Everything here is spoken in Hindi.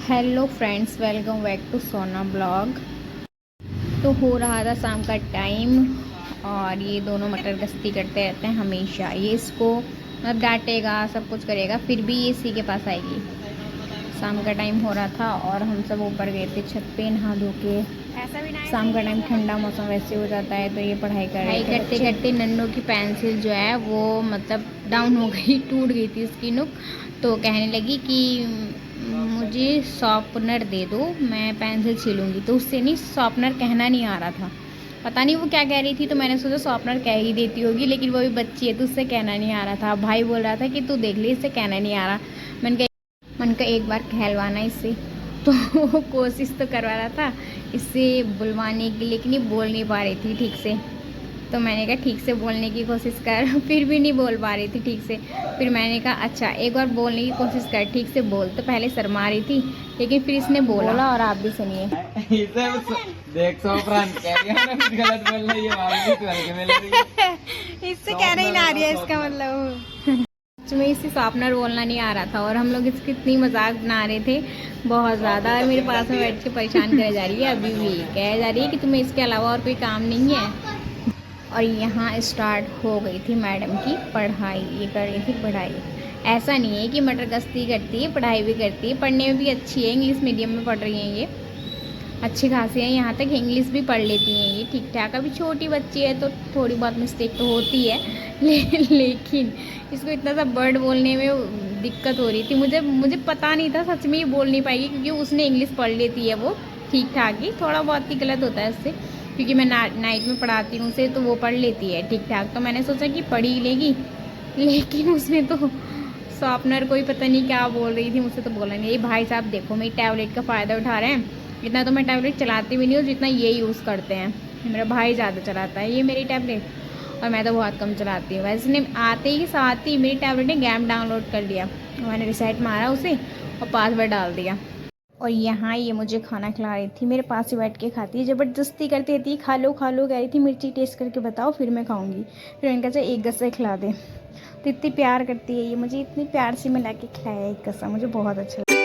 Hello friends, welcome back to Sona blog. तो हो रहा था शाम का टाइम और ये दोनों मटर गश्ती करते रहते हैं हमेशा। ये इसको मतलब डांटेगा, सब कुछ करेगा, फिर भी ये इसी के पास आएगी। शाम का टाइम हो रहा था और हम सब ऊपर गए थे छत पे नहा धो के। शाम का टाइम ठंडा मौसम वैसे हो जाता है, तो ये पढ़ाई करते करते नन्नू की पेंसिल जो है वो मतलब डाउन हो गई, टूट गई थी उसकी नुक। तो कहने लगी कि मुझे शॉर्पनर दे दो, मैं पेंसिल छीलूंगी। तो उससे नहीं, शॉर्पनर कहना नहीं आ रहा था, पता नहीं वो क्या कह रही थी। तो मैंने सोचा शॉर्पनर कह ही देती होगी, लेकिन वो भी बच्ची है तो उससे कहना नहीं आ रहा था। भाई बोल रहा था कि तू देख ली, इससे कहना नहीं आ रहा। मैंने कहा एक बार कहलवाना इससे। तो वो कोशिश तो करवा रहा था इससे बुलवाने की, लेकिन ये बोल नहीं पा रही थी ठीक से। तो मैंने कहा ठीक से बोलने की कोशिश कर। फिर भी नहीं बोल पा रही थी ठीक से। फिर मैंने कहा अच्छा एक बार बोलने की कोशिश कर, ठीक से बोल। तो पहले शर्मा रही थी, लेकिन फिर इसने बोला और आप भी सुनिए। देख गलत बोल रही है। इससे कहना ही ना आ रही है इसका मतलब। में इसे शॉर्पनर बोलना नहीं आ रहा था और हम लोग इसकी इतनी मजाक बना रहे थे बहुत ज़्यादा। और मेरे पास में बैठ के परेशान करे जा रही है, अभी भी कह जा रही है कि तुम्हें इसके अलावा और कोई काम नहीं है। और यहाँ स्टार्ट हो गई थी मैडम की पढ़ाई। ये कर रही थी पढ़ाई। ऐसा नहीं है कि मटर गश्ती करती है, पढ़ाई भी करती है, पढ़ने में भी अच्छी है। इंग्लिश मीडियम में पढ़ रही हैं ये, अच्छी खासी है। यहाँ तक इंग्लिश भी पढ़ लेती हैं ये ठीक ठाक। अभी छोटी बच्ची है तो थोड़ी बहुत मिस्टेक तो होती है। लेकिन इसको इतना सा वर्ड बोलने में दिक्कत हो रही थी। मुझे पता नहीं था सच में ये बोल नहीं पाएगी, क्योंकि उसने इंग्लिश पढ़ लेती है वो ठीक ठाक ही। थोड़ा बहुत ही गलत होता है उससे, क्योंकि मैं नाइट में पढ़ाती हूँ उसे, तो वो पढ़ लेती है ठीक ठाक। तो मैंने सोचा कि पढ़ ही लेगी, लेकिन उसने तो शॉर्पनर कोई पता नहीं क्या बोल रही थी, मुझसे तो बोला नहीं। ये भाई साहब देखो मेरी टैबलेट का फ़ायदा उठा रहे हैं। इतना तो मैं टैबलेट चलाती भी नहीं हूँ जितना ये यूज़ करते हैं। मेरा भाई ज़्यादा चलाता है ये मेरी टैबलेट, और मैं तो बहुत कम चलाती हूँ। वैसे ने आते ही साथ ही मेरी टैबलेट ने गेम डाउनलोड कर लिया। मैंने रिसेट मारा उसे और पासवर्ड डाल दिया। और यहाँ ये मुझे खाना खिला रही थी, मेरे पास ही बैठ के खाती है, ज़बरदस्ती करती थी। खा लो कह रही थी, मिर्ची टेस्ट करके बताओ फिर मैं खाऊंगी। फिर मैंने कहा एक गस्सा खिला दे। तो इतनी प्यार करती है ये मुझे, इतनी प्यार से मैं ला के खिलाया एक गस्सा, मुझे बहुत अच्छा लगा।